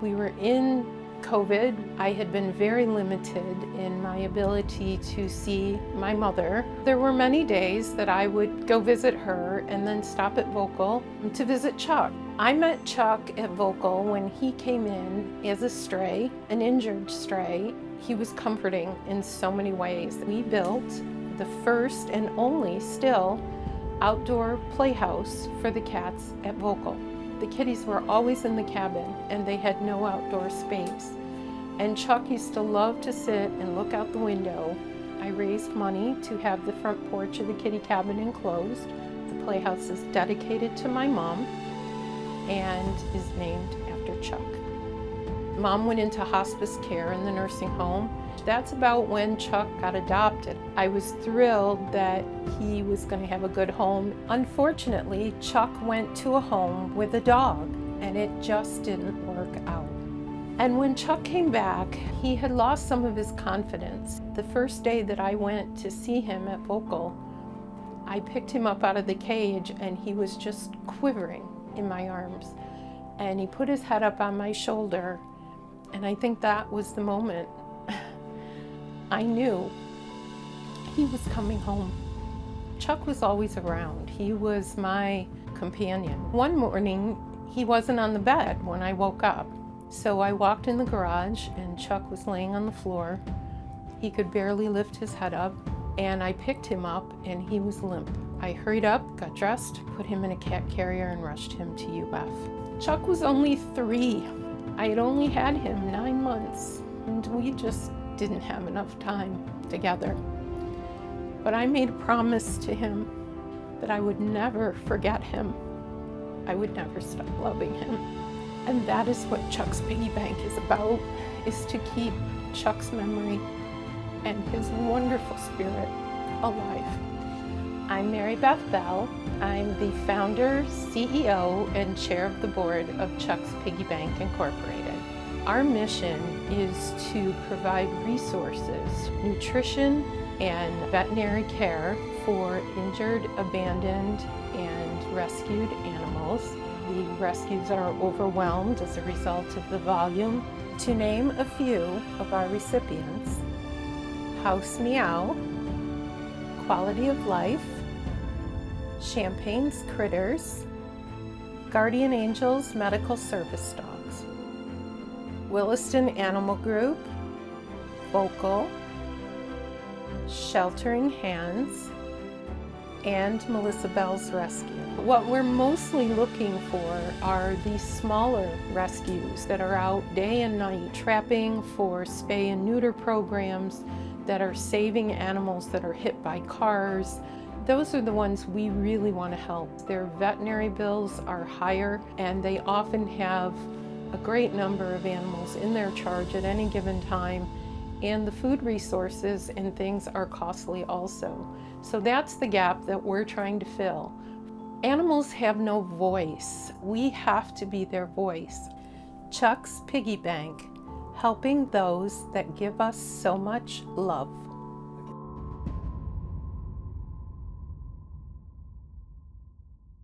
We were in COVID. I had been very limited in my ability to see my mother. There were many days that I would go visit her and then stop at Vocal to visit Chuck. I met Chuck at Vocal when he came in as a stray, an injured stray. He was comforting in so many ways. We built the first and only still outdoor playhouse for the cats at Vocal. The kitties were always in the cabin and they had no outdoor space. And Chuck used to love to sit and look out the window. I raised money to have the front porch of the kitty cabin enclosed. The playhouse is dedicated to my mom and is named after Chuck. Mom went into hospice care in the nursing home. That's about when Chuck got adopted. I was thrilled that he was going to have a good home. Unfortunately, Chuck went to a home with a dog, and it just didn't work out. And when Chuck came back, he had lost some of his confidence. The first day that I went to see him at Vocal, I picked him up out of the cage, and he was just quivering in my arms. And he put his head up on my shoulder, and I think that was the moment I knew he was coming home. Chuck was always around. He was my companion. One morning, he wasn't on the bed when I woke up. So I walked in the garage and Chuck was laying on the floor. He could barely lift his head up, and I picked him up and he was limp. I hurried up, got dressed, put him in a cat carrier and rushed him to UF. Chuck was only 3. I had only had him 9 months, and we just didn't have enough time together. But I made a promise to him that I would never forget him. I would never stop loving him. And that is what Chuck's Piggy Bank is about, is to keep Chuck's memory and his wonderful spirit alive. I'm Mary Beth Bell. I'm the founder, CEO, and chair of the board of Chuck's Piggy Bank Incorporated. Our mission is to provide resources, nutrition, and veterinary care for injured, abandoned, and rescued animals. The rescues are overwhelmed as a result of the volume. To name a few of our recipients: House Meow, Quality of Life, Champagne's Critters, Guardian Angels Medical Service Dogs, Williston Animal Group, Vocal, Sheltering Hands, and Melissa Bell's Rescue. What we're mostly looking for are these smaller rescues that are out day and night trapping for spay and neuter programs, that are saving animals that are hit by cars. Those are the ones we really want to help. Their veterinary bills are higher, and they often have a great number of animals in their charge at any given time, and the food resources and things are costly also. So that's the gap that we're trying to fill. Animals have no voice. We have to be their voice. Chuck's Piggy Bank, helping those that give us so much love.